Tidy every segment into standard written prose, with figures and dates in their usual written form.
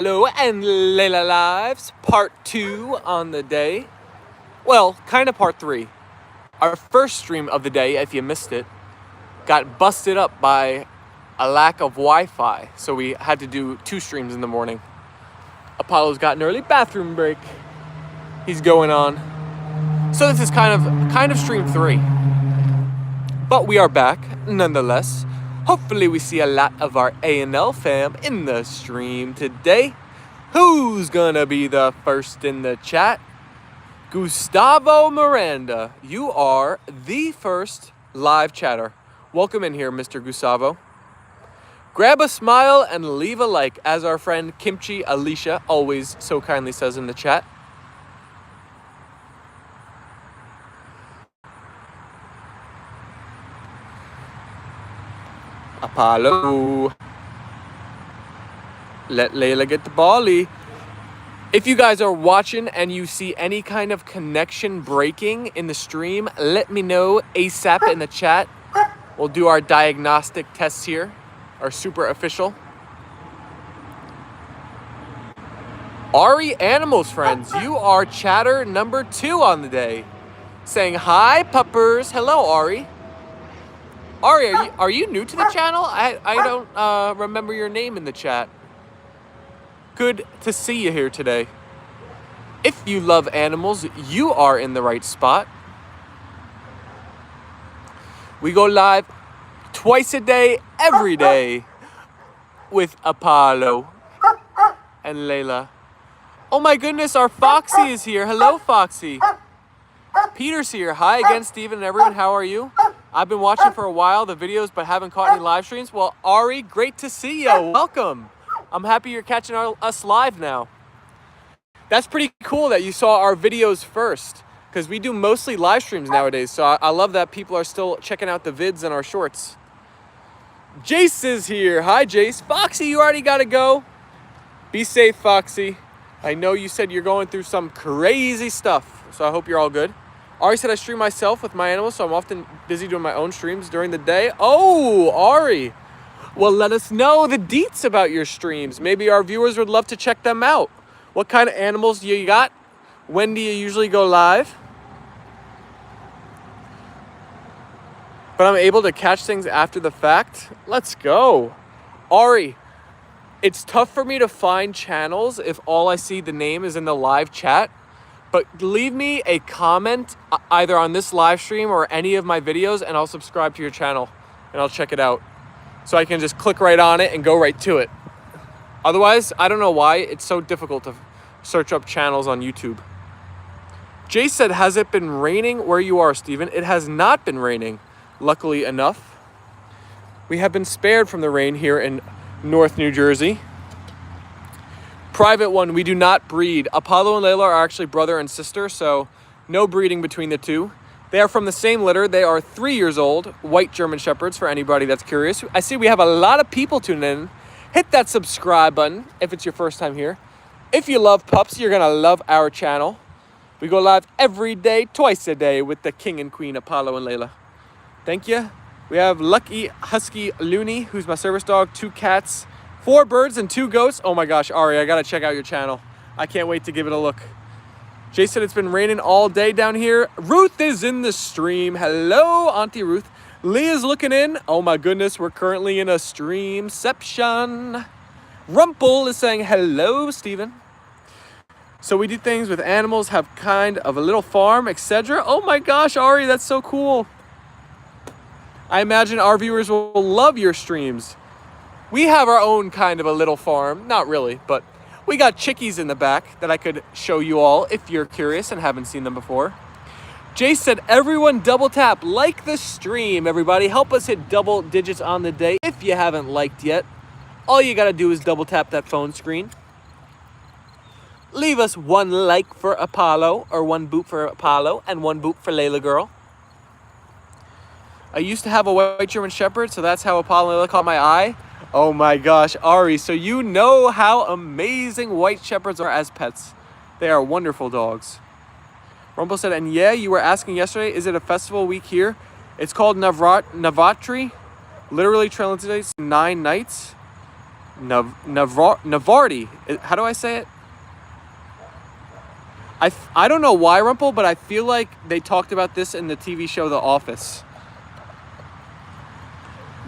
Apollo and Leyla Lives, part 2 on the day. Well, kind of part 3. Our first stream of the day, if you missed it, got busted up by a lack of Wi-Fi, so we had to do 2 streams in the morning. Apollo's got an early bathroom break. He's going on. So this is kind of stream 3. But we are back, nonetheless. Hopefully we see a lot of our A&L fam in the stream today. Who's gonna be the first in the chat? Gustavo Miranda, you are the first live chatter. Welcome in here, Mr. Gustavo. Grab a smile and leave a like, as our friend Kimchi Alicia always so kindly says in the chat. Apollo. Let Leyla get the bally. If you guys are watching and you see any kind of connection breaking in the stream, let me know ASAP in the chat. We'll do our diagnostic tests here, our super official. Ari Animals Friends, you are chatter number 2 on the day. Saying hi, puppers. Hello, Ari. Ari, are you new to the channel? I don't remember your name in the chat. Good to see you here today. If you love animals, you are in the right spot. We go live twice a day, every day, with Apollo and Leyla. Oh my goodness, our Foxy is here. Hello, Foxy. Peter's here. Hi again, Steven and everyone. How are you? I've been watching for a while, the videos, but haven't caught any live streams. Well, Ari, great to see you. Welcome. I'm happy you're catching us live now. That's pretty cool that you saw our videos first, because we do mostly live streams nowadays. So I love that people are still checking out the vids and our shorts. Jace is here. Hi, Jace. Foxy, you already got to go. Be safe, Foxy. I know you said you're going through some crazy stuff, so I hope you're all good. Ari said I stream myself with my animals, so I'm often busy doing my own streams during the day. Oh, Ari. Well, let us know the deets about your streams. Maybe our viewers would love to check them out. What kind of animals do you got? When do you usually go live? But I'm able to catch things after the fact. Let's go. Ari, it's tough for me to find channels if all I see the name is in the live chat. But leave me a comment either on this live stream or any of my videos, and I'll subscribe to your channel and I'll check it out. So I can just click right on it and go right to it. Otherwise, I don't know why it's so difficult to search up channels on YouTube. Jay said, has it been raining where you are, Steven? It has not been raining, luckily enough. We have been spared from the rain here in North New Jersey. Private one, we do not breed. Apollo and Leyla are actually brother and sister, so no breeding between the two. They are from the same litter. They are 3 years old, white German Shepherds, for anybody that's curious. I see we have a lot of people tuning in. Hit that subscribe button if it's your first time here. If you love pups, you're going to love our channel. We go live every day, twice a day, with the king and queen, Apollo and Leyla. Thank you. We have Lucky Husky Looney, who's my service dog, 2 cats, 4 birds, and 2 goats. Oh my gosh, Ari, I got to check out your channel. I can't wait to give it a look. Jay said it's been raining all day down here. Ruth is in the stream. Hello, Auntie Ruth. Leah's looking in. Oh my goodness, we're currently in a streamception. Rumple is saying hello, Steven. So we do things with animals, have kind of a little farm, etc. Oh my gosh, Ari, that's so cool. I imagine our viewers will love your streams. We have our own kind of a little farm. Not really, but we got chickies in the back that I could show you all if you're curious and haven't seen them before. Jay said, everyone double tap, like the stream, everybody. Help us hit double digits on the day if you haven't liked yet. All you gotta do is double tap that phone screen. Leave us 1 like for Apollo, or 1 boop for Apollo, and 1 boop for Leyla girl. I used to have a white German Shepherd, so that's how Apollo and Leyla caught my eye. Oh my gosh, Ari, so you know how amazing white shepherds are as pets. They are wonderful dogs. Rumble said, and yeah, you were asking yesterday, is it a festival week here? It's called Navratri. Literally translates 9 nights. Navardi. How do I say it? I don't know why, Rumple, but I feel like they talked about this in the TV show The Office.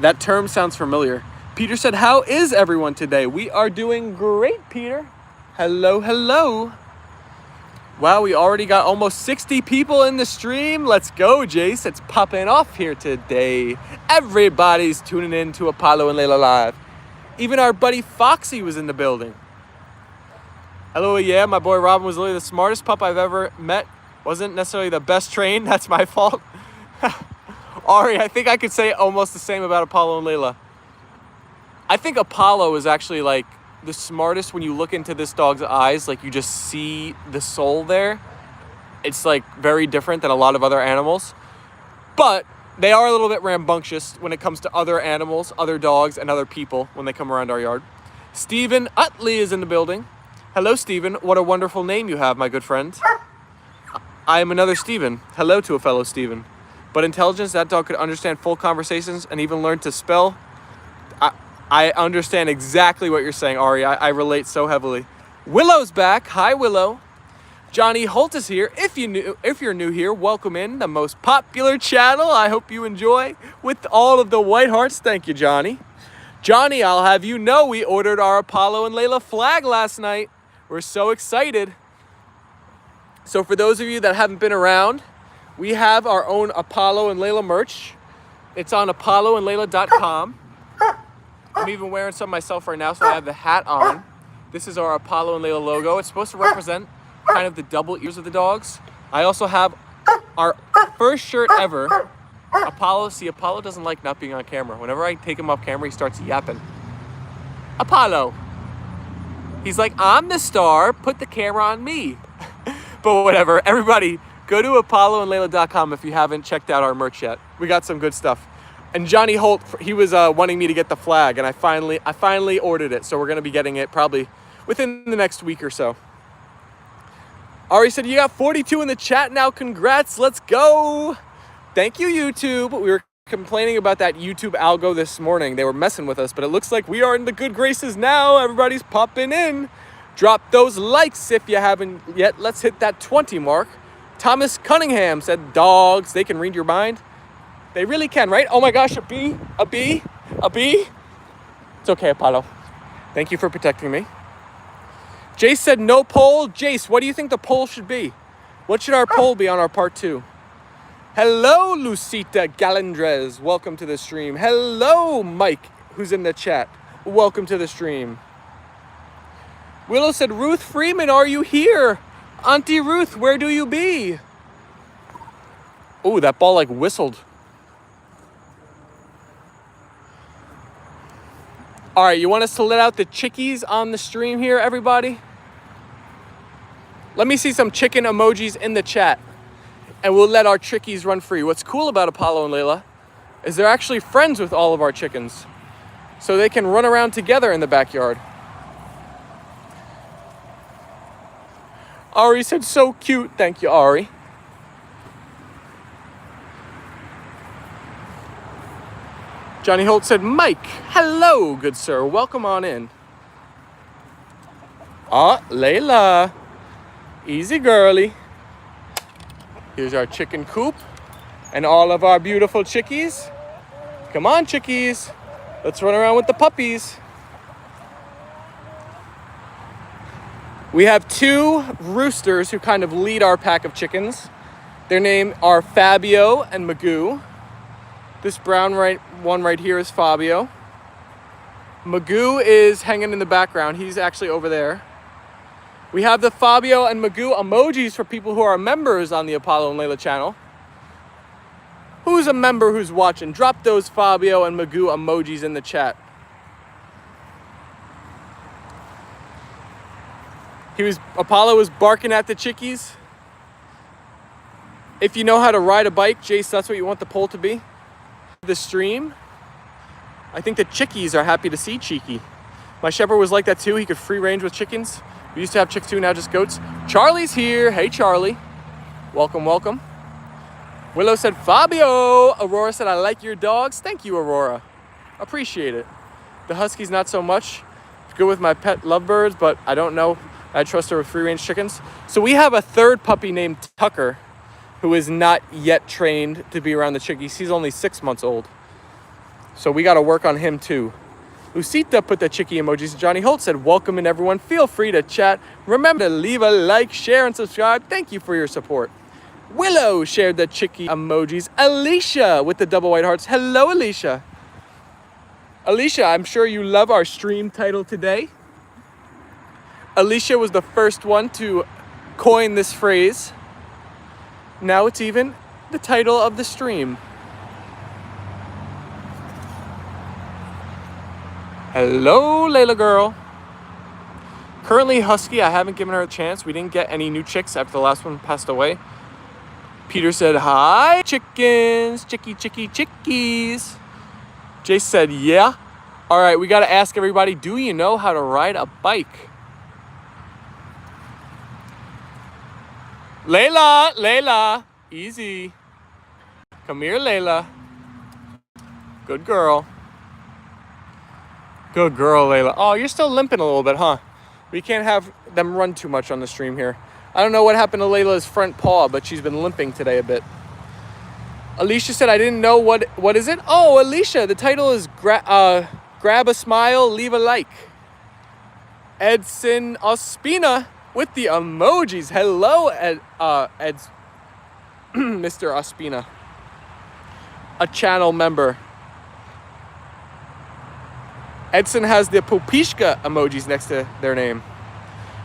That term sounds familiar. Peter said, how is everyone today? We are doing great, Peter. Hello, hello. Wow, we already got almost 60 people in the stream. Let's go, Jace. It's popping off here today. Everybody's tuning in to Apollo and Leyla Live. Even our buddy Foxy was in the building. Hello, yeah, my boy Robin was literally the smartest pup I've ever met. Wasn't necessarily the best trained. That's my fault. Ari, I think I could say almost the same about Apollo and Leyla. I think Apollo is actually like the smartest when you look into this dog's eyes. Like you just see the soul there. It's like very different than a lot of other animals. But they are a little bit rambunctious when it comes to other animals, other dogs, and other people when they come around our yard. Stephen Utley is in the building. Hello, Stephen. What a wonderful name you have, my good friend. I am another Stephen. Hello to a fellow Stephen. But intelligence, that dog could understand full conversations and even learn to spell. I understand exactly what you're saying, Ari. I relate so heavily. Willow's back. Hi, Willow. Johnny Holt is here. If you're new here, welcome in the most popular channel. I hope you enjoy with all of the white hearts. Thank you, Johnny. Johnny, I'll have you know we ordered our Apollo and Leyla flag last night. We're so excited. So for those of you that haven't been around, we have our own Apollo and Leyla merch. It's on apolloandleyla.com. I'm even wearing some myself right now, so I have the hat on. This is our Apollo and Leyla logo. It's supposed to represent kind of the double ears of the dogs. I also have our first shirt ever. Apollo doesn't like not being on camera. Whenever I take him off camera, he starts yapping. Apollo. He's like, I'm the star, put the camera on me. But whatever, everybody, go to apolloandleyla.com if you haven't checked out our merch yet. We got some good stuff. And Johnny Holt, he was wanting me to get the flag, and I finally ordered it. So we're gonna be getting it probably within the next week or so. Ari said, you got 42 in the chat now, congrats, let's go. Thank you, YouTube. We were complaining about that YouTube algo this morning. They were messing with us, but it looks like we are in the good graces now. Everybody's popping in. Drop those likes if you haven't yet. Let's hit that 20 mark. Thomas Cunningham said, dogs, they can read your mind. They really can, right? Oh my gosh, a bee. It's okay, Apollo. Thank you for protecting me. Jace said no poll. Jace, what do you think the poll should be? What should our poll be on our part 2? Hello, Lucita Galindrez. Welcome to the stream. Hello, Mike, who's in the chat. Welcome to the stream. Willow said, Ruth Freeman, are you here? Auntie Ruth, where do you be? Oh, that ball like whistled. All right, you want us to let out the chickies on the stream here, everybody? Let me see some chicken emojis in the chat, and we'll let our chickies run free. What's cool about Apollo and Leyla is they're actually friends with all of our chickens, so they can run around together in the backyard. Ari said, so cute. Thank you, Ari. Johnny Holt said, Mike, hello, good sir. Welcome on in. Leyla. Easy, girly. Here's our chicken coop and all of our beautiful chickies. Come on, chickies. Let's run around with the puppies. We have 2 roosters who kind of lead our pack of chickens. Their names are Fabio and Magoo. This brown one right here is Fabio. Magoo is hanging in the background. He's actually over there. We have the Fabio and Magoo emojis for people who are members on the Apollo and Leyla channel. Who's a member who's watching? Drop those Fabio and Magoo emojis in the chat. Apollo was barking at the chickies. If you know how to ride a bike, Jace, that's what you want the poll to be. The stream, I think the chickies are happy to see Cheeky. My shepherd was like that too. He could free range with chickens. We used to have chicks too, now just goats. Charlie's here. Hey, Charlie. Welcome, welcome. Willow said, Fabio. Aurora said, I like your dogs. Thank you, Aurora. Appreciate it. The Huskies, not so much. good with my pet lovebirds, but I don't know. I trust her with free-range chickens. So we have a third puppy named Tucker, who is not yet trained to be around the chickies. He's only 6 months old. So we got to work on him too. Lucita put the chickie emojis. Johnny Holt said, welcome in everyone. Feel free to chat. Remember to leave a like, share, and subscribe. Thank you for your support. Willow shared the chickie emojis. Alicia with the double white hearts. Hello, Alicia. Alicia, I'm sure you love our stream title today. Alicia was the first one to coin this phrase. Now it's even the title of the stream. Hello, Leyla girl. Currently husky, I haven't given her a chance. We didn't get any new chicks after the last one passed away. Peter said, hi, chickens, chickies. Jace said, yeah. All right, we got to ask everybody, do you know how to ride a bike? Leyla, easy. Come here, Leyla. Good girl. Good girl, Leyla. Oh, you're still limping a little bit, huh? We can't have them run too much on the stream here. I don't know what happened to Layla's front paw, but she's been limping today a bit. Alicia said, I didn't know what is it? Oh, Alicia, the title is Grab a Smile, Leave a Like. Edson Ospina with the emojis. Hello, Mr. Ospina. A channel member. Edson has the Popishka emojis next to their name.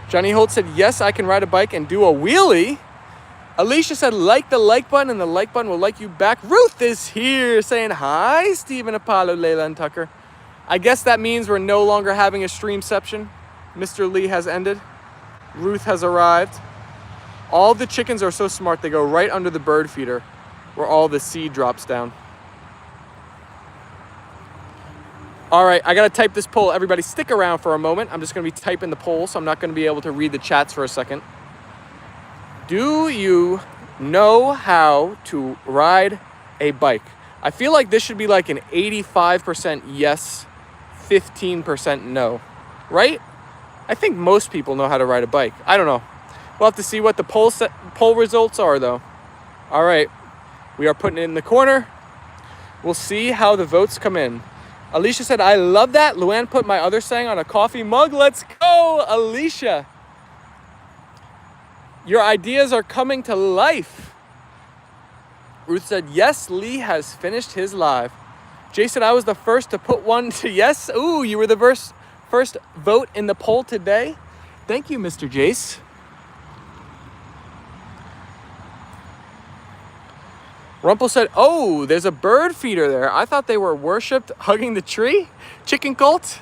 Johnny Holt said, yes, I can ride a bike and do a wheelie. Alicia said, like the like button, and the like button will like you back. Ruth is here saying, hi, Stephen, Apollo, Leyla, and Tucker. I guess that means we're no longer having a streamception. Mr. Lee has ended. Ruth has arrived. All the chickens are so smart, they go right under the bird feeder where all the seed drops down. All right, I gotta type this poll. Everybody stick around for a moment. I'm just gonna be typing the poll, so I'm not gonna be able to read the chats for a second. Do you know how to ride a bike? I feel like this should be like an 85% yes, 15% no, right? I think most people know how to ride a bike. I don't know. We'll have to see what the poll results are, though. All right, we are putting it in the corner. We'll see how the votes come in. Alicia said, I love that. Luann put my other saying on a coffee mug. Let's go, Alicia. Your ideas are coming to life. Ruth said, yes, Lee has finished his live. Jay said, I was the first to put one to yes. Ooh, you were the first vote in the poll today. Thank you, Mr. Jace. Rumpel said, oh, there's a bird feeder there. I thought they were worshipped hugging the tree. Chicken cult.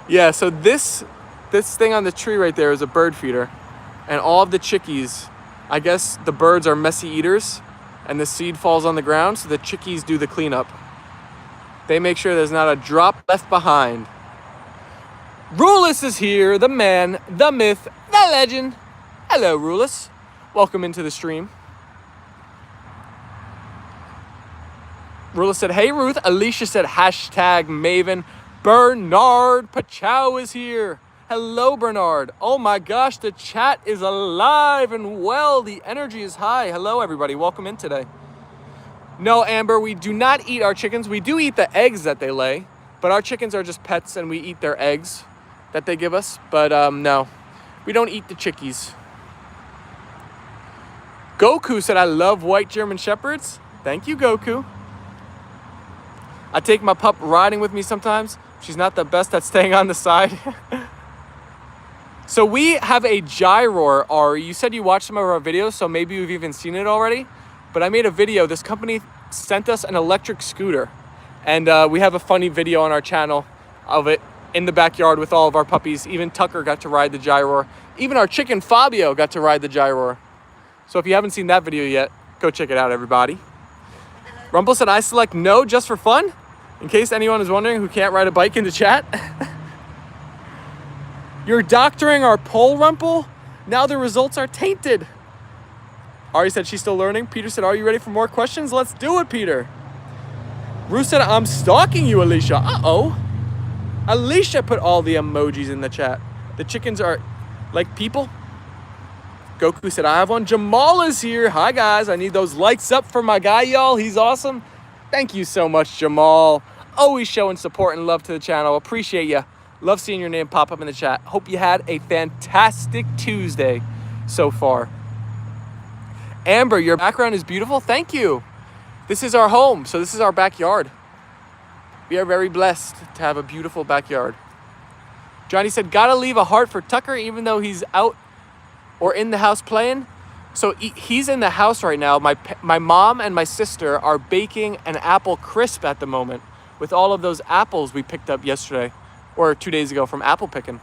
Yeah, so this thing on the tree right there is a bird feeder. And all of the chickies, I guess the birds are messy eaters and the seed falls on the ground, so the chickies do the cleanup. They make sure there's not a drop left behind. Rulus is here, the man, the myth, the legend. Hello, Rulus. Welcome into the stream. Rulus said, hey, Ruth. Alicia said, hashtag Maven. Bernard Pachow is here. Hello, Bernard. Oh my gosh, the chat is alive and well. The energy is high. Hello, everybody. Welcome in today. No, Amber, we do not eat our chickens. We do eat the eggs that they lay, but our chickens are just pets and we eat their eggs that they give us. But no, we don't eat the chickies. Goku said, I love white German Shepherds. Thank you, Goku. I take my pup riding with me sometimes. She's not the best at staying on the side. So we have a gyro, Ari. You said you watched some of our videos, so maybe you've even seen it already. But I made a video. This company sent us an electric scooter. And we have a funny video on our channel of it in the backyard with all of our puppies. Even Tucker got to ride the gyro. Even our chicken Fabio got to ride the gyro. So if you haven't seen that video yet, go check it out, everybody. Rumble said, I select no just for fun. In case anyone is wondering who can't ride a bike in the chat. You're doctoring our poll, Rumple? Now the results are tainted. Ari said she's still learning. Peter said, are you ready for more questions? Let's do it, Peter. Ruth said, I'm stalking you, Alicia. Uh-oh. Alicia put all the emojis in the chat. The chickens are like people. Goku said, I have one. Jamal is here. Hi, guys. I need those likes up for my guy, y'all. He's awesome. Thank you so much, Jamal. Always showing support and love to the channel. Appreciate you. Love seeing your name pop up in the chat. Hope you had a fantastic Tuesday so far. Amber, your background is beautiful. Thank you. This is our home, so this is our backyard. We are very blessed to have a beautiful backyard. Johnny said, gotta leave a heart for Tucker even though he's out or in the house playing. So he's in the house right now. My mom and my sister are baking an apple crisp at the moment with all of those apples we picked up yesterday or 2 days ago from apple picking.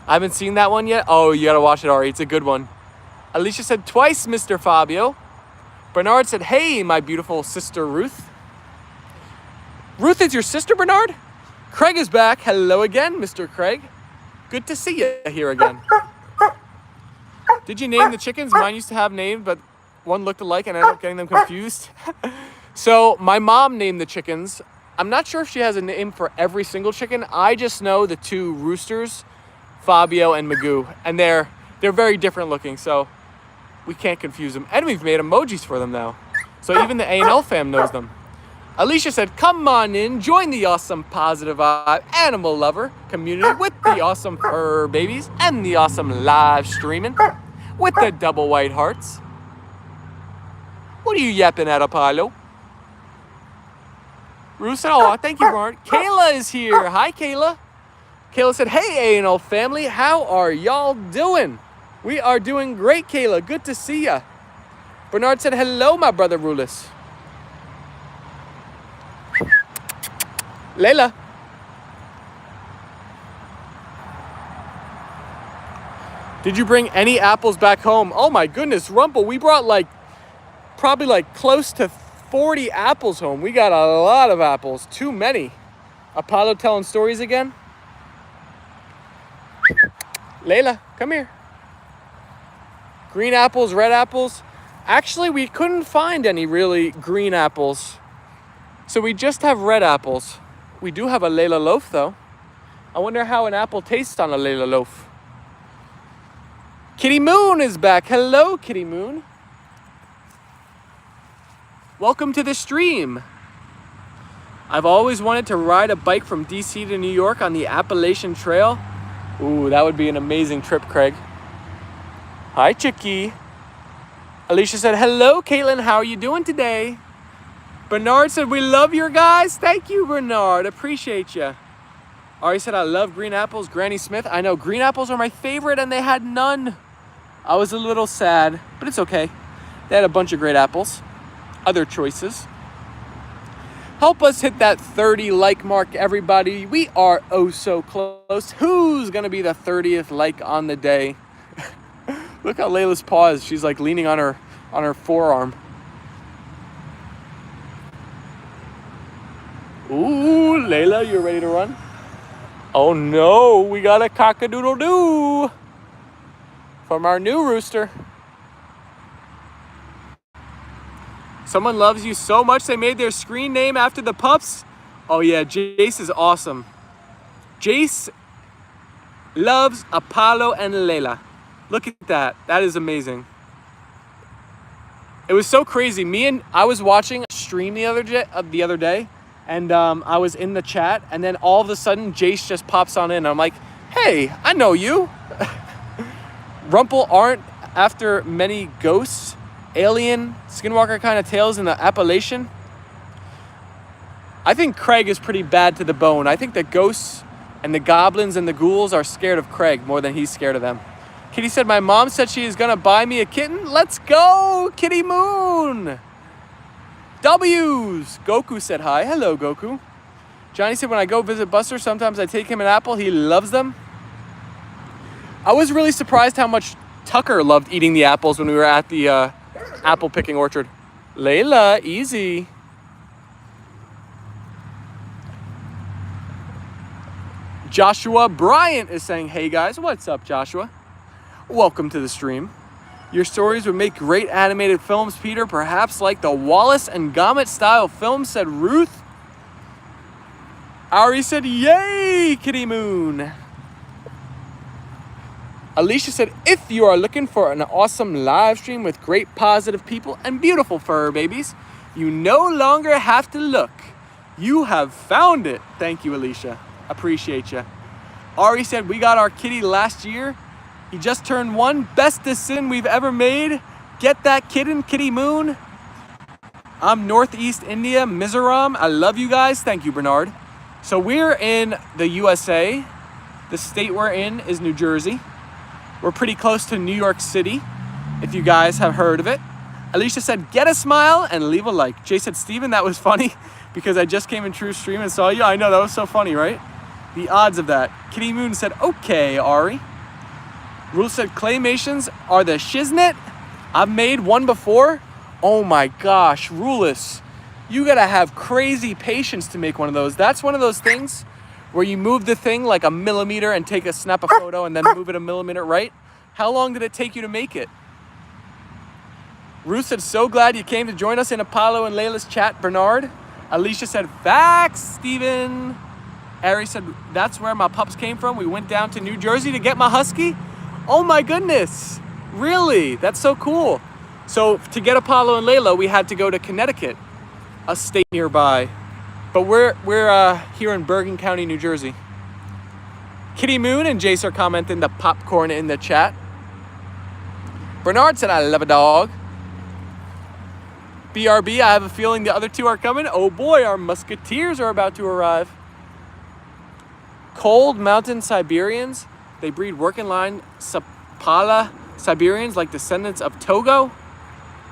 I haven't seen that one yet. Oh, you gotta watch it, Ari. It's a good one. Alicia said twice, Mr. Fabio. Bernard said, hey, my beautiful sister Ruth. Ruth is your sister, Bernard? Craig is back. Hello again, Mr. Craig. Good to see you here again. Did you name the chickens? Mine used to have names, but one looked alike and I ended up getting them confused. So my mom named the chickens. I'm not sure if she has a name for every single chicken. I just know the two roosters, Fabio and Magoo, and they're very different looking, so we can't confuse them. And we've made emojis for them now. So even the A&L Fam knows them. Alicia said, come on in, join the awesome positive vibe animal lover community with the awesome fur babies and the awesome live streaming with the double white hearts. What are you yapping at, Apollo? Ruth said, oh, thank you, Bernard. Kayla is here. Hi, Kayla. Kayla said, hey, A&L family, how are y'all doing? We are doing great, Kayla. Good to see ya. Bernard said, hello, my brother Rulis. Leyla. Did you bring any apples back home? Oh my goodness, Rumple, we brought probably close to 40 apples home. We got a lot of apples, too many. Apollo telling stories again. Leyla, come here. Green apples, red apples. Actually, we couldn't find any really green apples. So we just have red apples. We do have a Leyla loaf though. I wonder how an apple tastes on a Leyla loaf. Kitty Moon is back. Hello, Kitty Moon. Welcome to the stream. I've always wanted to ride a bike from DC to New York on the Appalachian Trail. Ooh, that would be an amazing trip, Craig. Hi, Chicky. Alicia said, hello, Caitlin. How are you doing today? Bernard said, we love your guys. Thank you, Bernard. Appreciate you. Ari said, I love green apples. Granny Smith, I know green apples are my favorite and they had none. I was a little sad, but it's okay. They had a bunch of great apples. Other choices. Help us hit that 30 like mark, everybody. We are oh so close. Who's gonna be the 30th like on the day? Look how Layla's paw is. She's like leaning on her forearm. Ooh, Leyla, you ready to run? Oh no, we got a cock-a-doodle-doo from our new rooster. Someone loves you so much they made their screen name after the pups. Oh yeah, Jace is awesome. Jace loves Apollo and Leyla. Look at that. That is amazing. It was so crazy. I was watching a stream the other day, and I was in the chat, and then all of a sudden Jace just pops on in. I'm like, hey, I know you. Rumple aren't after many ghosts, alien, skinwalker kind of tales in the Appalachian. I think Craig is pretty bad to the bone. I think the ghosts and the goblins and the ghouls are scared of Craig more than he's scared of them. Kitty said, my mom said she is gonna buy me a kitten. Let's go, Kitty Moon. W's. Goku said hi. Hello, Goku. Johnny said, when I go visit Buster, sometimes I take him an apple. He loves them. I was really surprised how much Tucker loved eating the apples when we were at the apple picking orchard. Leyla, easy. Joshua Bryant is saying, hey guys, what's up, Joshua? Welcome to the stream. Your stories would make great animated films, Peter, perhaps like the Wallace and Gromit style film, said Ruth. Ari said, yay, Kitty Moon. Alicia said, if you are looking for an awesome live stream with great positive people and beautiful fur babies, you no longer have to look. You have found it. Thank you, Alicia. Appreciate you. Ari said, we got our kitty last year. He just turned 1. Best decision we've ever made. Get that kitten, Kitty Moon. I'm Northeast India, Mizoram. I love you guys. Thank you, Bernard. So we're in the USA. The state we're in is New Jersey. We're pretty close to New York City, if you guys have heard of it. Alicia said, get a smile and leave a like. Jay said, Steven, that was funny because I just came in True Stream and saw you. I know, that was so funny, right? The odds of that. Kitty Moon said, okay, Ari. Rule said, claymations are the shiznit. I've made one before. Oh my gosh, Rulis. You gotta have crazy patience to make one of those. That's one of those things where you move the thing like a millimeter and snap a photo and then move it a millimeter, right? How long did it take you to make it? Ruth said, so glad you came to join us in Apollo and Leyla's chat, Bernard. Alicia said, facts, Steven. Ari said, that's where my pups came from. We went down to New Jersey to get my husky. Oh my goodness, really? That's so cool. So to get Apollo and Leyla, we had to go to Connecticut, a state nearby. But we're here in Bergen County, New Jersey. Kitty Moon and Jace are commenting the popcorn in the chat. Bernard said, I love a dog. BRB, I have a feeling the other two are coming. Oh boy, our musketeers are about to arrive. Cold mountain Siberians. They breed working line Sapala Siberians like descendants of Togo.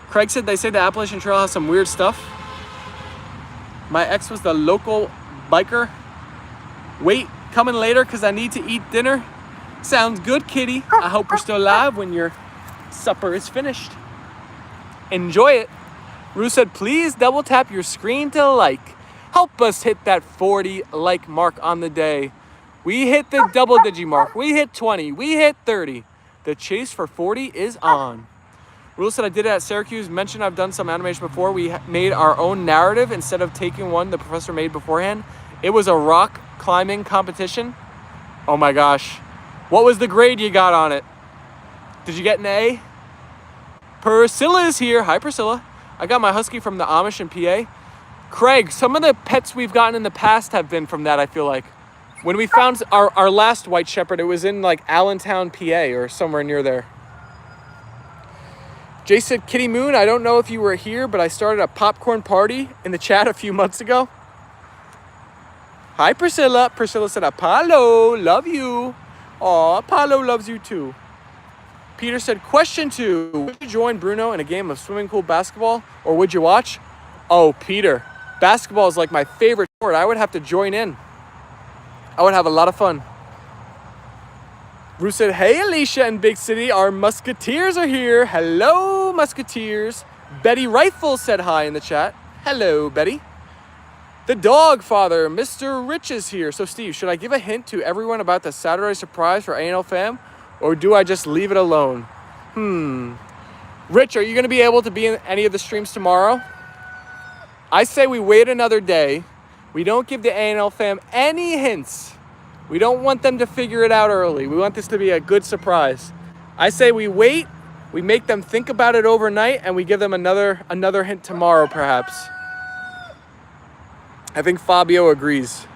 Craig said they say the Appalachian Trail has some weird stuff. My ex was the local biker. Wait, coming later because I need to eat dinner. Sounds good, kitty. I hope you're still alive when your supper is finished. Enjoy it. Rue said, please double tap your screen to like. Help us hit that 40 like mark on the day. We hit the double digit mark. We hit 20. We hit 30. The chase for 40 is on. Rule said I did it at Syracuse. Mentioned I've done some animation before. We made our own narrative instead of taking one the professor made beforehand. It was a rock climbing competition. Oh my gosh. What was the grade you got on it? Did you get an A? Priscilla is here. Hi, Priscilla. I got my husky from the Amish in PA. Craig, some of the pets we've gotten in the past have been from that, I feel like. When we found our last white shepherd, it was in like Allentown, PA or somewhere near there. Jay said, Kitty Moon, I don't know if you were here, but I started a popcorn party in the chat a few months ago. Hi, Priscilla. Priscilla said, Apollo, love you. Aw, Apollo loves you too. Peter said, question 2. Would you join Bruno in a game of swimming pool basketball or would you watch? Oh, Peter, basketball is like my favorite sport. I would have to join in. I would have a lot of fun. Ruth said, hey, Alicia in Big City, our musketeers are here. Hello, musketeers. Betty Rifle said hi in the chat. Hello, Betty. The dog father, Mr. Rich is here. So, Steve, should I give a hint to everyone about the Saturday surprise for A&L Fam? Or do I just leave it alone? Rich, are you going to be able to be in any of the streams tomorrow? I say we wait another day. We don't give the A&L Fam any hints. We don't want them to figure it out early. We want this to be a good surprise. I say we wait, we make them think about it overnight, and we give them another hint tomorrow, perhaps. I think Fabio agrees.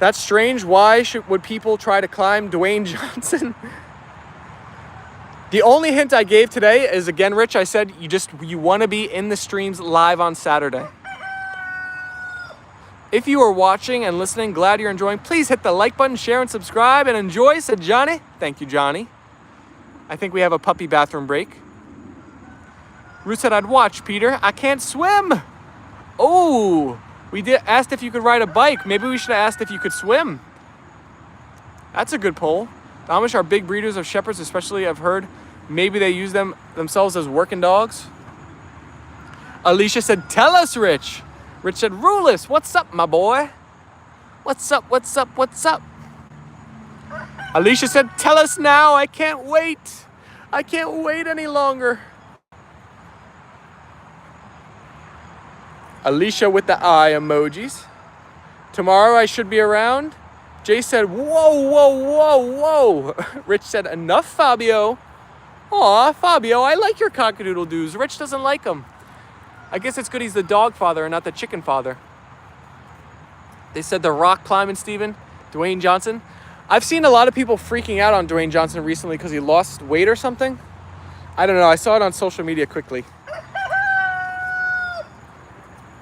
That's strange. Why would people try to climb Dwayne Johnson? The only hint I gave today is, again, Rich, I said you want to be in the streams live on Saturday. If you are watching and listening, glad you're enjoying, please hit the like button, share, and subscribe, and enjoy, said Johnny. Thank you, Johnny. I think we have a puppy bathroom break. Ruth said, I'd watch, Peter. I can't swim. Oh, we asked if you could ride a bike. Maybe we should have asked if you could swim. That's a good poll. The Amish are big breeders of shepherds, especially I've heard maybe they use them themselves as working dogs. Alicia said, tell us, Rich. Rich said, Rulis, what's up, my boy? What's up, what's up, what's up? Alicia said, tell us now, I can't wait. I can't wait any longer. Alicia with the eye emojis. Tomorrow I should be around. Jay said, whoa, whoa, whoa, whoa. Rich said, enough, Fabio. Aw, Fabio, I like your cockadoodle-doos. Rich doesn't like them. I guess it's good he's the dog father and not the chicken father. They said the rock climbing Steven, Dwayne Johnson. I've seen a lot of people freaking out on Dwayne Johnson recently because he lost weight or something. I don't know. I saw it on social media quickly.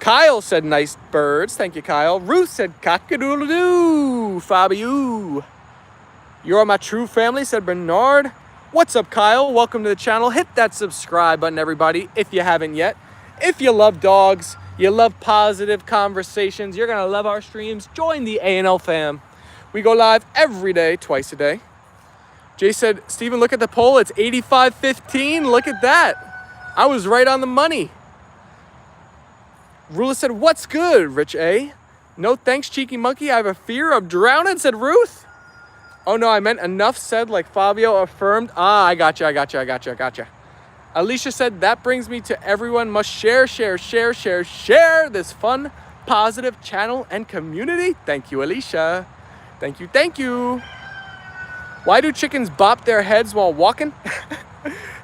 Kyle said nice birds. Thank you, Kyle. Ruth said cock-a-doodle-doo. Fabio. You're my true family, said Bernard. What's up, Kyle? Welcome to the channel. Hit that subscribe button, everybody, if you haven't yet. If you love dogs, you love positive conversations, you're going to love our streams, join the A&L Fam. We go live every day, twice a day. Jay said, Steven, look at the poll. It's 85-15. Look at that. I was right on the money. Rula said, what's good, Rich A? No thanks, cheeky monkey. I have a fear of drowning, said Ruth. Oh, no, I meant enough said like Fabio affirmed. Ah, I got you. Alicia said, that brings me to everyone must share this fun, positive channel and community. Thank you, Alicia. Thank you. Why do chickens bop their heads while walking?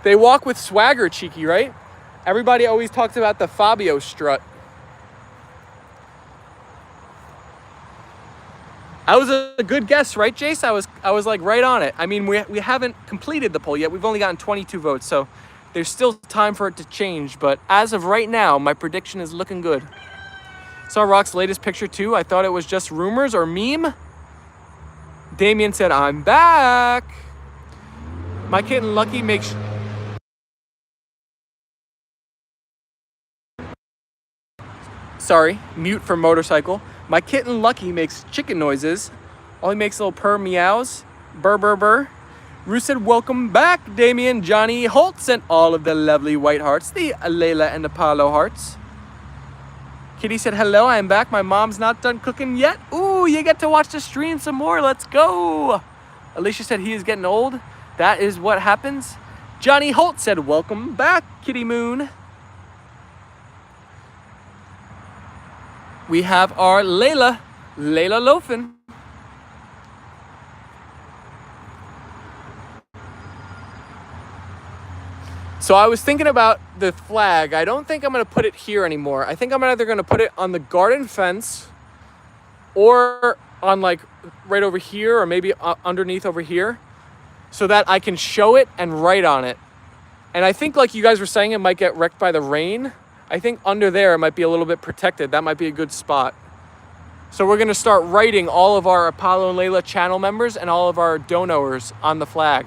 They walk with swagger, cheeky, right? Everybody always talks about the Fabio strut. I was a good guess, right, Jace? I was like right on it. I mean, we haven't completed the poll yet. We've only gotten 22 votes, so there's still time for it to change. But as of right now, my prediction is looking good. Saw Rock's latest picture too. I thought it was just rumors or meme. Damien said, I'm back. My kitten Lucky makes... Sorry, mute for motorcycle. My kitten Lucky makes chicken noises. All he makes little purr meows. Burr, burr, burr. Ruth said, welcome back, Damien, Johnny, Holtz, and all of the lovely white hearts. The Leyla and Apollo hearts. Kitty said, hello, I am back. My mom's not done cooking yet. Ooh, you get to watch the stream some more. Let's go. Alicia said, he is getting old. That is what happens. Johnny Holt said, welcome back, Kitty Moon. We have our Leyla loafing. So I was thinking about the flag. I don't think I'm going to put it here anymore. I think I'm either going to put it on the garden fence or on like right over here or maybe underneath over here so that I can show it and write on it. And I think like you guys were saying, it might get wrecked by the rain. I think under there it might be a little bit protected. That might be a good spot. So we're going to start writing all of our Apollo and Leyla channel members and all of our donors on the flag.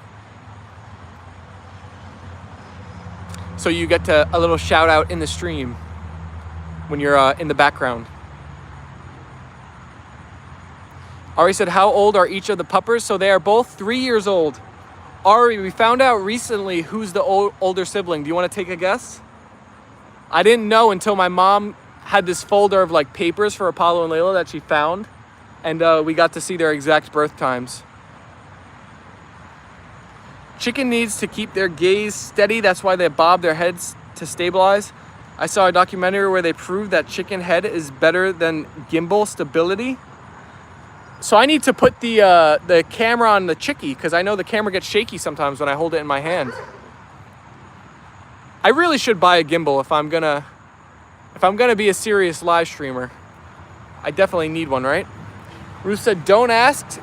So you get to a little shout out in the stream when you're in the background. Ari said, how old are each of the puppers? So they are both 3 years old. Ari, we found out recently who's the older sibling. Do you want to take a guess? I didn't know until my mom had this folder of like papers for Apollo and Leyla that she found. And we got to see their exact birth times. Chicken needs to keep their gaze steady. That's why they bob their heads to stabilize. I saw a documentary where they proved that chicken head is better than gimbal stability. So I need to put the camera on the chickie because I know the camera gets shaky sometimes when I hold it in my hand. I really should buy a gimbal if I'm gonna be a serious live streamer. I definitely need one, right? Ruth said, don't ask.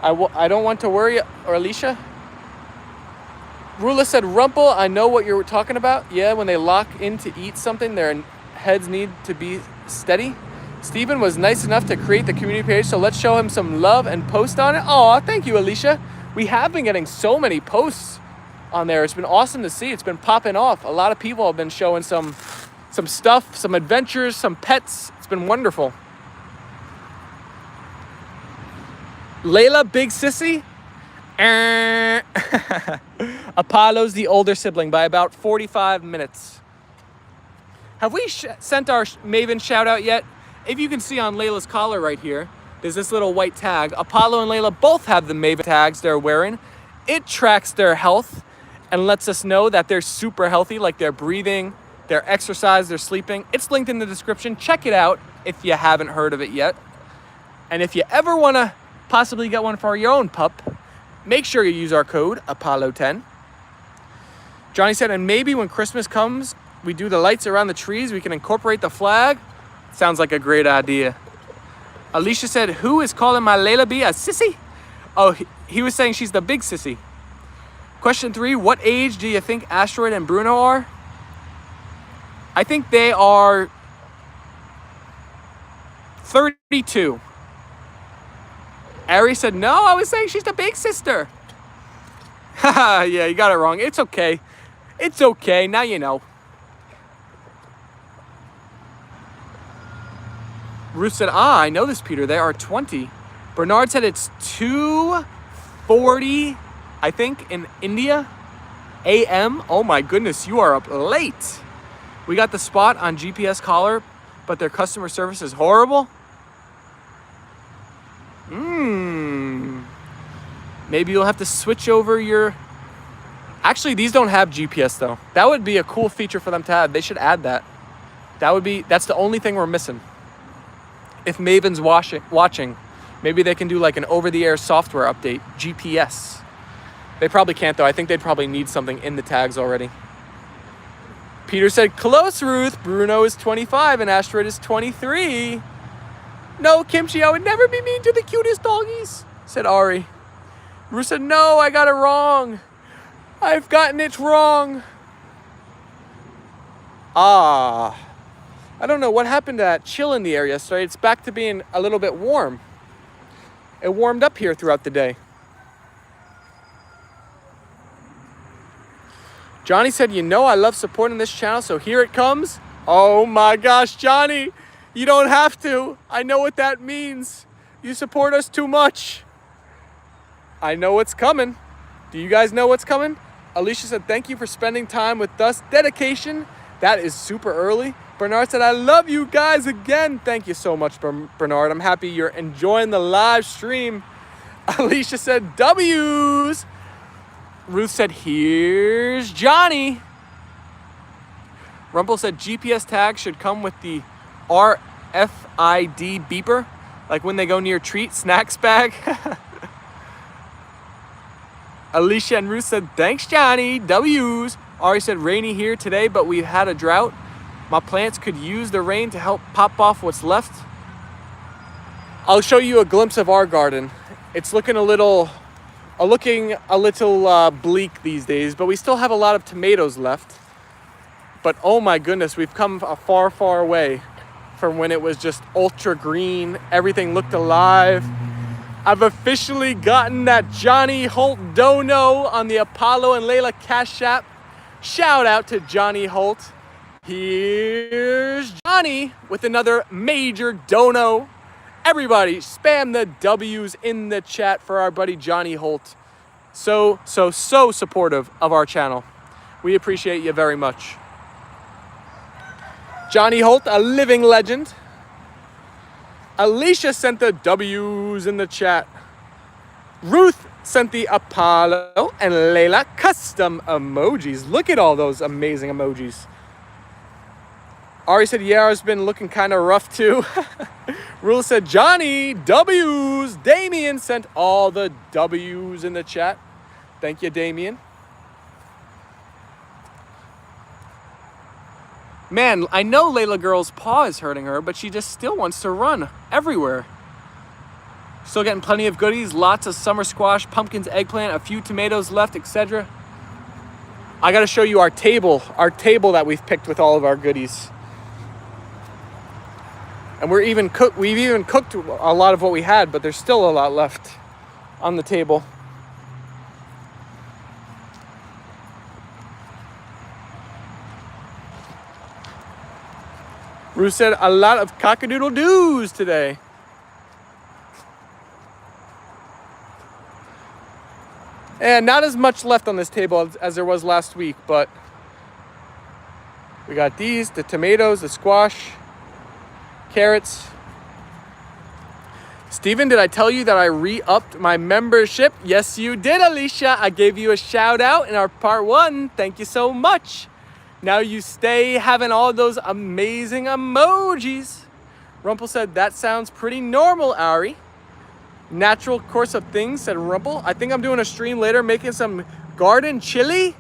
I don't want to worry. Or Alicia? Rula said, Rumple, I know what you're talking about. Yeah, when they lock in to eat something, their heads need to be steady. Steven was nice enough to create the community page, so let's show him some love and post on it. Aw, thank you, Alicia. We have been getting so many posts on there. It's been awesome to see. It's been popping off. A lot of people have been showing some stuff, some adventures, some pets. It's been wonderful. Leyla, big sissy. Apollo's the older sibling by about 45 minutes. Have we sent our Maven shout out yet? If you can see on Layla's collar right here, there's this little white tag. Apollo and Leyla both have the Maven tags they're wearing. It tracks their health and lets us know that they're super healthy, like they're breathing, they're exercise, they're sleeping. It's linked in the description. Check it out if you haven't heard of it yet. And if you ever want to possibly get one for your own pup, make sure you use our code Apollo10. Johnny said, and maybe when Christmas comes, we do the lights around the trees, we can incorporate the flag. Sounds like a great idea. Alicia said, who is calling my Leyla B a sissy? Oh, he was saying she's the big sissy. Question 3, what age do you think Asteroid and Bruno are? I think they are 32. Ari said, no, I was saying she's the big sister. Haha, yeah, you got it wrong. It's okay. It's okay. Now you know. Ruth said, I know this, Peter. They are 20. Bernard said it's 2:40, I think, in India. AM. Oh my goodness, you are up late. We got the spot on GPS collar, but their customer service is horrible. Maybe you'll have to switch over your... Actually, these don't have GPS though. That would be a cool feature for them to have. They should add that. That's the only thing we're missing. If Maven's watching, maybe they can do like an over-the-air software update, GPS. They probably can't though. I think they'd probably need something in the tags already. Peter said, close, Ruth. Bruno is 25 and Asteroid is 23. No, Kimchi, I would never be mean to the cutest doggies, said Ari. Ruth said, no, I got it wrong. I've gotten it wrong. I don't know what happened to that chill in the air yesterday. It's back to being a little bit warm. It warmed up here throughout the day. Johnny said, you know I love supporting this channel, so here it comes. Oh my gosh, Johnny, you don't have to. I know what that means. You support us too much. I know what's coming. Do you guys know what's coming? Alicia said, thank you for spending time with us. Dedication. That is super early. Bernard said, I love you guys again. Thank you so much, Bernard. I'm happy you're enjoying the live stream. Alicia said, W's. Ruth said, here's Johnny. Rumple said, GPS tags should come with the RFID beeper, like when they go near treat snacks bag. Alicia and Ruth said, thanks, Johnny. W's. Ari said, rainy here today, but we've had a drought. My plants could use the rain to help pop off what's left. I'll show you a glimpse of our garden. It's looking a little bleak these days, but we still have a lot of tomatoes left. But oh my goodness, we've come a far, far way from when it was just ultra green. Everything looked alive. I've officially gotten that Johnny Holt dono on the Apollo and Leyla Cash App. Shout out to Johnny Holt. Here's Johnny with another major dono. Everybody spam the W's in the chat for our buddy Johnny Holt. So supportive of our channel. We appreciate you very much. Johnny Holt, a living legend. Alicia sent the W's in the chat. Ruth sent the Apollo and Leyla custom emojis. Look at all those amazing emojis. Ari said, yeah, it's been looking kind of rough too. Rule said, Johnny, W's. Damien sent all the W's in the chat. Thank you, Damien. Man, I know Layla Girl's paw is hurting her, but she just still wants to run everywhere. Still getting plenty of goodies, lots of summer squash, pumpkins, eggplant, a few tomatoes left, etc. I gotta show you our table that we've picked with all of our goodies. And we've even cooked a lot of what we had, but there's still a lot left on the table. Ruth said a lot of cock-a-doodle-doos today. And not as much left on this table as there was last week, but we got these, the tomatoes, the squash, carrots. Steven, did I tell you that I re-upped my membership? Yes, you did, Alicia. I gave you a shout out in our part 1. Thank you so much. Now you stay having all those amazing emojis. Rumpel said, that sounds pretty normal, Ari. Natural course of things, said Rumpel. I think I'm doing a stream later making some garden chili.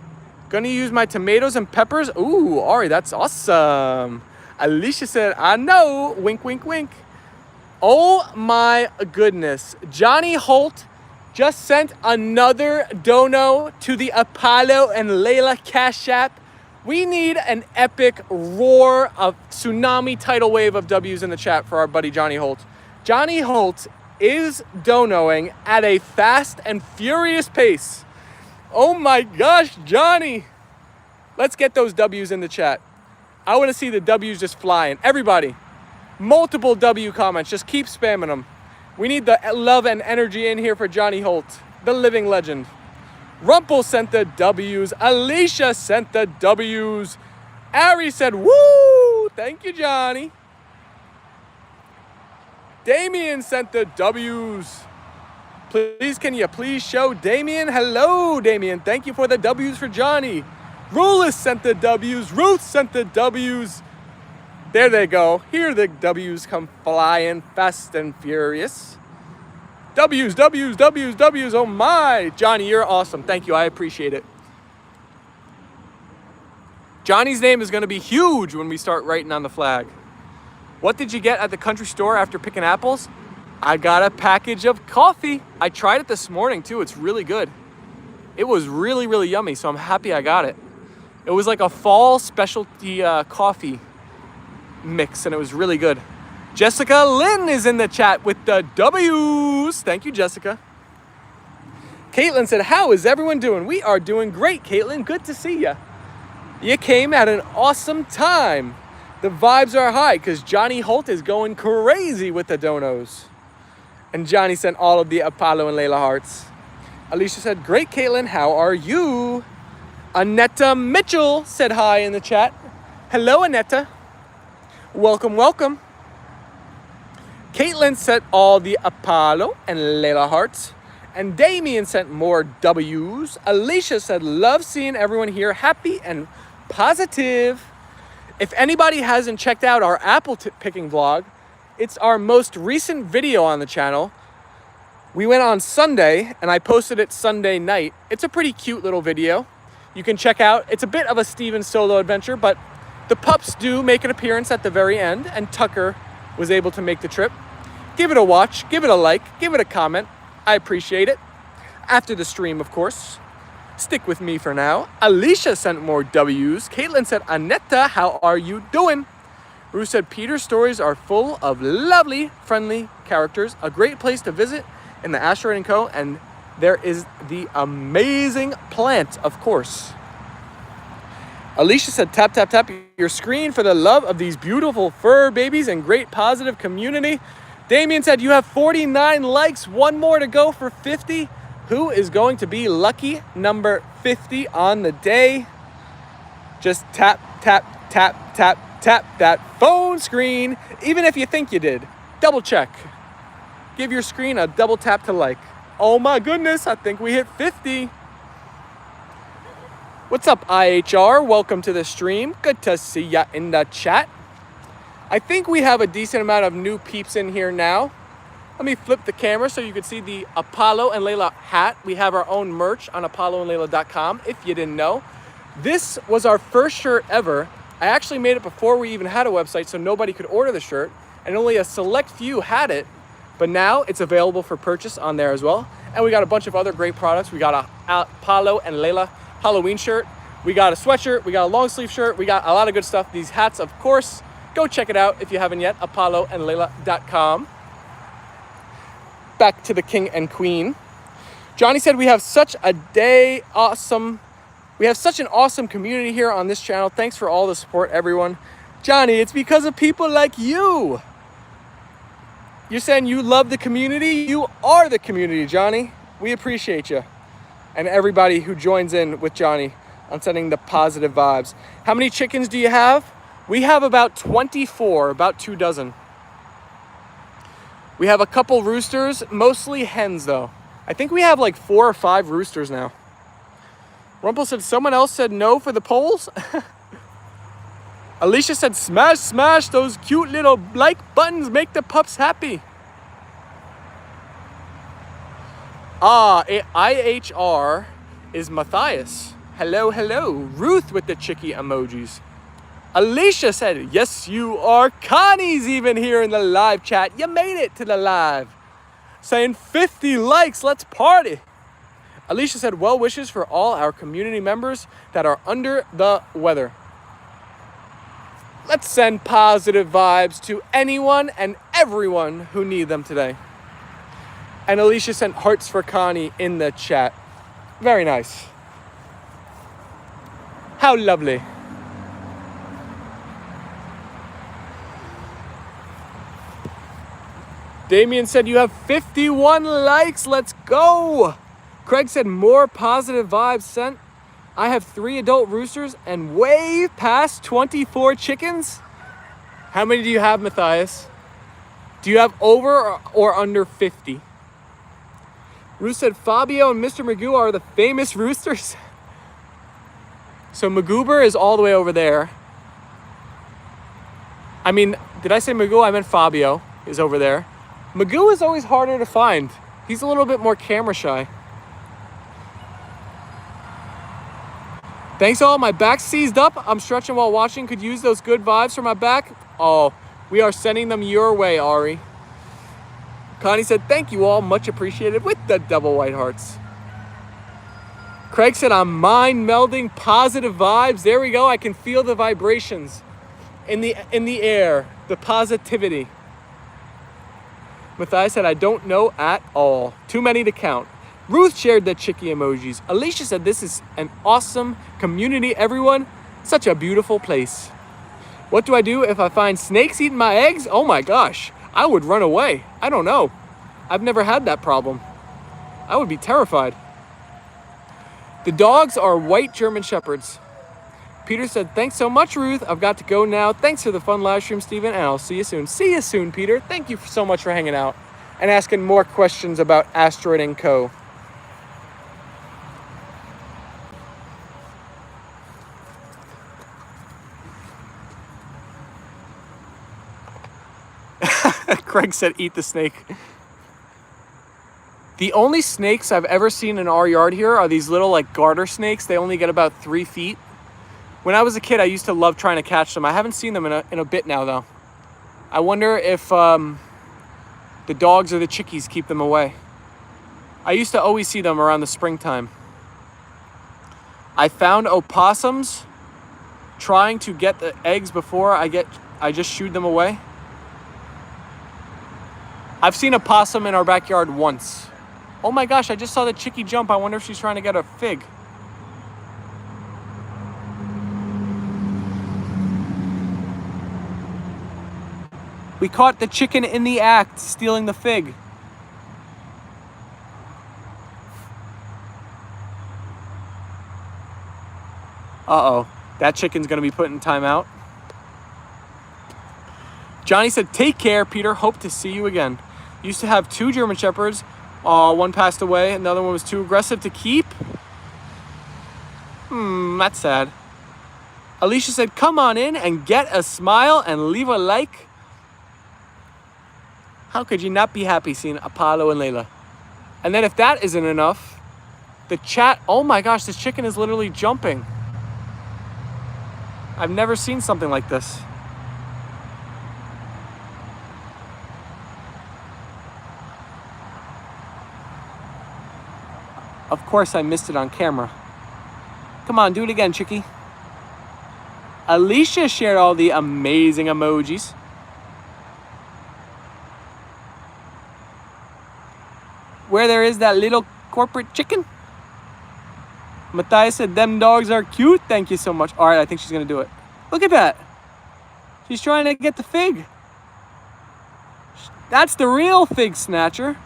Gonna use my tomatoes and peppers. Ooh, Ari, that's awesome. Alicia said, I know. Wink, wink, wink. Oh my goodness. Johnny Holt just sent another dono to the Apollo and Leyla Cash App. We need an epic roar of tsunami tidal wave of W's in the chat for our buddy Johnny Holt. Johnny Holt is donoing at a fast and furious pace. Oh my gosh, Johnny. Let's get those W's in the chat. I want to see the W's just flying. Everybody, multiple W comments. Just keep spamming them. We need the love and energy in here for Johnny Holt, the living legend. Rumpel sent the W's. Alicia sent the W's. Ari said, woo! Thank you, Johnny. Damien sent the W's. Please, can you please show Damien? Hello, Damien. Thank you for the W's for Johnny. Rulis sent the W's. Ruth sent the W's. There they go. Here the W's come flying fast and furious. W's, W's, W's, W's. Oh my. Johnny, you're awesome. Thank you. I appreciate it. Johnny's name is going to be huge when we start writing on the flag. What did you get at the country store after picking apples? I got a package of coffee. I tried it this morning too. It's really good. It was really, really yummy, so I'm happy I got it. It was like a fall specialty coffee mix, and it was really good. Jessica Lynn is in the chat with the W's. Thank you, Jessica. Caitlin said, how is everyone doing? We are doing great, Caitlin. Good to see you. You came at an awesome time. The vibes are high because Johnny Holt is going crazy with the donos. And Johnny sent all of the Apollo and Leyla hearts. Alicia said, great, Caitlin. How are you? Anetta Mitchell said hi in the chat. Hello, Anetta. Welcome, welcome. Caitlin sent all the Apollo and Leyla hearts. And Damien sent more W's. Alicia said, love seeing everyone here happy and positive. If anybody hasn't checked out our apple picking vlog, it's our most recent video on the channel. We went on Sunday and I posted it Sunday night. It's a pretty cute little video. You can check out. It's a bit of a Steven solo adventure, but the pups do make an appearance at the very end, and Tucker was able to make the trip. Give it a watch, give it a like, give it a comment. I appreciate it. After the stream, of course. Stick with me for now. Alicia sent more W's. Caitlin said, Anetta, how are you doing? Ruth said, Peter's stories are full of lovely, friendly characters. A great place to visit in the Asteroid & Co. And there is the amazing plant, of course. Alicia said, tap, tap, tap your screen for the love of these beautiful fur babies and great positive community. Damien said, you have 49 likes. One more to go for 50. Who is going to be lucky number 50 on the day? Just tap, tap, tap, tap, tap that phone screen. Even if you think you did, double check. Give your screen a double tap to like. Oh my goodness, I think we hit 50. What's up, IHR? Welcome to the stream. Good to see ya in the chat. I think we have a decent amount of new peeps in here now. Let me flip the camera so you can see the Apollo and Leyla hat. We have our own merch on apolloandleyla.com, if you didn't know. This was our first shirt ever. I actually made it before we even had a website, so nobody could order the shirt, and only a select few had it. But now it's available for purchase on there as well. And we got a bunch of other great products. We got a Apollo and Leyla Halloween shirt. We got a sweatshirt. We got a long sleeve shirt. We got a lot of good stuff. These hats, of course. Go check it out if you haven't yet. apolloandleyla.com. Back to the king and queen. Johnny said, we have such an awesome community here on this channel. Thanks for all the support, everyone. Johnny, it's because of people like you. You're saying you love the community. You are the community, Johnny. We appreciate you. And everybody who joins in with Johnny on sending the positive vibes. How many chickens do you have? We have about 24, about 2 dozen. We have a couple roosters, mostly hens though. I think we have like 4 or 5 roosters now. Rumpel said, someone else said no for the polls? Alicia said, smash, smash those cute little like buttons. Make the pups happy. IHR is Matthias. Hello, hello. Ruth with the chicky emojis. Alicia said, yes, you are. Connie's even here in the live chat. You made it to the live. Saying 50 likes. Let's party. Alicia said, well wishes for all our community members that are under the weather. Let's send positive vibes to anyone and everyone who need them today. And Alicia sent hearts for Connie in the chat. Very nice. How lovely. Damien said, you have 51 likes. Let's go. Craig said, more positive vibes sent. I have 3 adult roosters and way past 24 chickens. How many do you have, Matthias? Do you have over or under 50? Ruth said, Fabio and Mr. Magoo are the famous roosters. So Magoober is all the way over there. I mean, did I say Magoo? I meant Fabio is over there. Magoo is always harder to find. He's a little bit more camera shy. Thanks all. My back's seized up. I'm stretching while watching. Could use those good vibes for my back. Oh, we are sending them your way, Ari. Connie said, thank you all. Much appreciated with the double white hearts. Craig said, I'm mind melding positive vibes. There we go. I can feel the vibrations in the air. The positivity. Matthias said, I don't know at all. Too many to count. Ruth shared the chicky emojis. Alicia said, this is an awesome community, everyone. Such a beautiful place. What do I do if I find snakes eating my eggs? Oh my gosh, I would run away. I don't know. I've never had that problem. I would be terrified. The dogs are white German Shepherds. Peter said, thanks so much, Ruth. I've got to go now. Thanks for the fun live stream, Stephen, and I'll see you soon. See you soon, Peter. Thank you so much for hanging out and asking more questions about Asteroid & Co. Craig said, eat the snake. The only snakes I've ever seen in our yard here are these little like garter snakes. They only get about 3 feet. When I was a kid, I used to love trying to catch them. I haven't seen them in a bit now, though. I wonder if the dogs or the chickies keep them away. I used to always see them around the springtime. I found opossums trying to get the eggs before I just shooed them away. I've seen a possum in our backyard once. Oh my gosh, I just saw the chickie jump. I wonder if she's trying to get a fig. We caught the chicken in the act, stealing the fig. Uh-oh, that chicken's gonna be put in timeout. Johnny said, take care, Peter. Hope to see you again. Used to have 2 German Shepherds. One passed away. Another one was too aggressive to keep. That's sad. Alicia said, come on in and get a smile and leave a like. How could you not be happy seeing Apollo and Leyla? And then if that isn't enough, the chat, oh my gosh, this chicken is literally jumping. I've never seen something like this. Of course I missed it on camera. Come on, do it again, chickie. Alicia shared all the amazing emojis. Where there is that little corporate chicken. Matthias said, them dogs are cute. Thank you so much. All right, I think she's going to do it. Look at that. She's trying to get the fig. That's the real fig snatcher.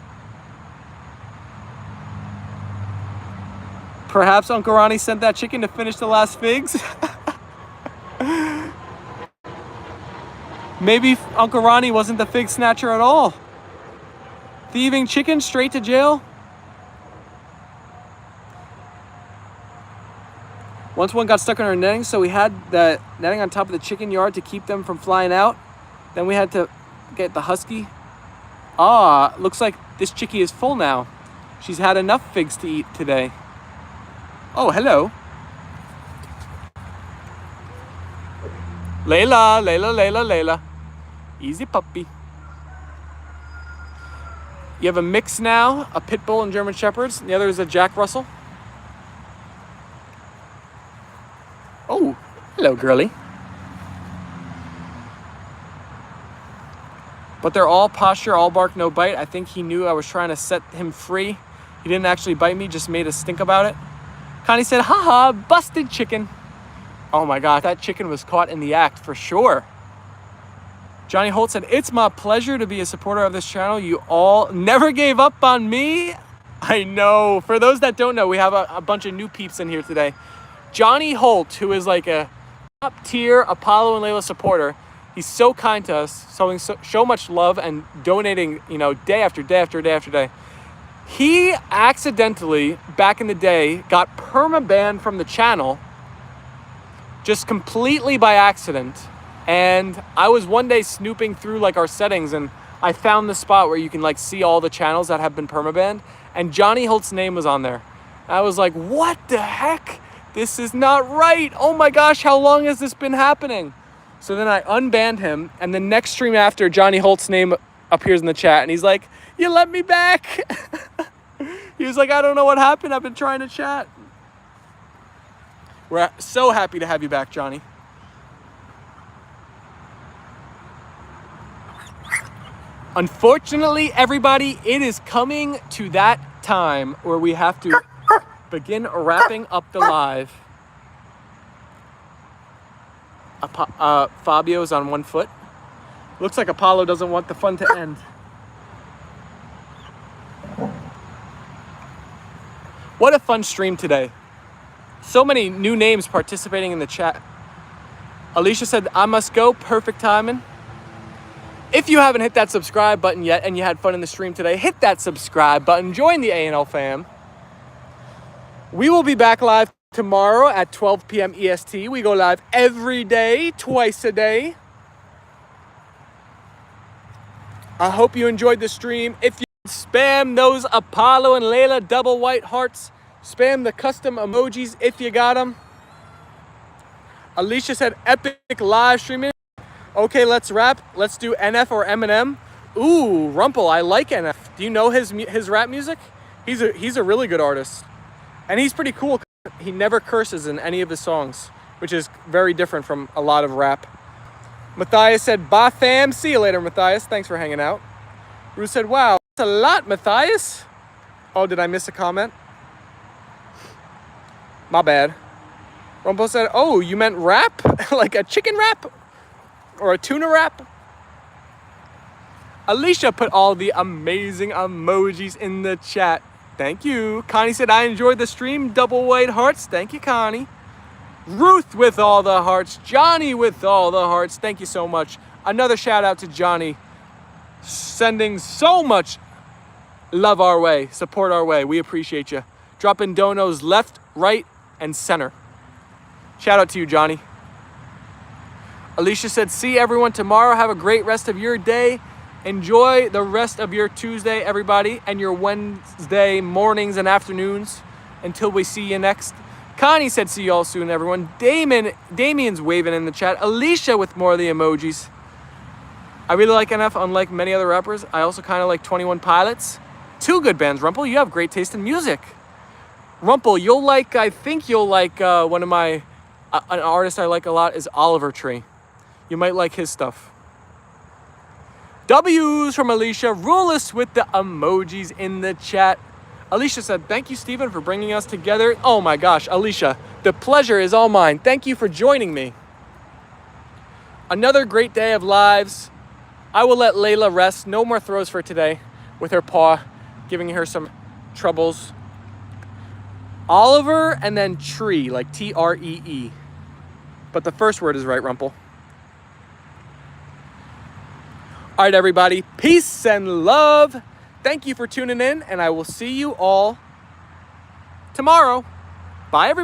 Perhaps Uncle Ronnie sent that chicken to finish the last figs. Maybe Uncle Ronnie wasn't the fig snatcher at all. Thieving chicken straight to jail. Once one got stuck in our netting, so we had the netting on top of the chicken yard to keep them from flying out. Then we had to get the husky. Looks like this chickie is full now. She's had enough figs to eat today. Oh, hello. Leyla, Leyla, Leyla, Leyla. Easy puppy. You have a mix now, a pit bull and German shepherds. The other is a Jack Russell. Oh, hello, girly. But they're all posture, all bark, no bite. I think he knew I was trying to set him free. He didn't actually bite me, just made a stink about it. Connie said, haha, busted chicken. Oh my God, that chicken was caught in the act for sure. Johnny Holt said, it's my pleasure to be a supporter of this channel. You all never gave up on me. I know. For those that don't know, we have a bunch of new peeps in here today. Johnny Holt, who is like a top tier Apollo and Leyla supporter, he's so kind to us, showing so much love and donating, day after day after day after day. He accidentally, back in the day, got perma-banned from the channel just completely by accident. And I was one day snooping through like our settings and I found the spot where you can like see all the channels that have been perma-banned, and Johnny Holt's name was on there. I was like, what the heck? This is not right. Oh my gosh, how long has this been happening? So then I unbanned him, and the next stream after, Johnny Holt's name appears in the chat, and he's like, you let me back. He was like, I don't know what happened. I've been trying to chat. We're so happy to have you back, Johnny. Unfortunately, everybody, it is coming to that time where we have to begin wrapping up the live. Fabio's on one foot. Looks like Apollo doesn't want the fun to end. What a fun stream today. So many new names participating in the chat. Alicia said, I must go, perfect timing. If you haven't hit that subscribe button yet and you had fun in the stream today, hit that subscribe button, join the A&L fam. We will be back live tomorrow at 12 p.m. EST. We go live every day, twice a day. I hope you enjoyed the stream. If you spam those Apollo and Leyla double white hearts, spam the custom emojis if you got them. Alicia said, epic live streaming. Okay, let's rap. Let's do NF or Eminem. Ooh, Rumpel, I like NF. Do you know his rap music? He's a really good artist. And he's pretty cool. He never curses in any of his songs, which is very different from a lot of rap. Matthias said, bye fam. See you later, Matthias. Thanks for hanging out. Ruth said, wow, that's a lot, Matthias. Oh, did I miss a comment? My bad. Rumpel said, oh, you meant rap? Like a chicken wrap? Or a tuna wrap? Alicia put all the amazing emojis in the chat. Thank you. Connie said, I enjoyed the stream. Double white hearts. Thank you, Connie. Ruth with all the hearts. Johnny with all the hearts. Thank you so much. Another shout out to Johnny. Sending so much love our way. Support our way. We appreciate you. Dropping donos left, right, and center. Shout out to you, Johnny. Alicia said, see everyone tomorrow. Have a great rest of your day. Enjoy the rest of your Tuesday, everybody, and your Wednesday mornings and afternoons until we see you next. Connie said, see you all soon, everyone. Damien's waving in the chat. Alicia with more of the emojis. I really like NF, unlike many other rappers. I also kind of like 21 Pilots. Two good bands, Rumpel. You have great taste in music. Rumpel, I think you'll like one of my, an artist I like a lot is Oliver Tree. You might like his stuff. W's from Alicia. Rule us with the emojis in the chat. Alicia said, thank you, Stephen, for bringing us together. Oh my gosh, Alicia, the pleasure is all mine. Thank you for joining me. Another great day of lives. I will let Leyla rest. No more throws for today with her paw, giving her some troubles. Oliver and then Tree, like T-R-E-E. But the first word is right, Rumpel. All right, everybody. Peace and love. Thank you for tuning in, and I will see you all tomorrow. Bye, everybody.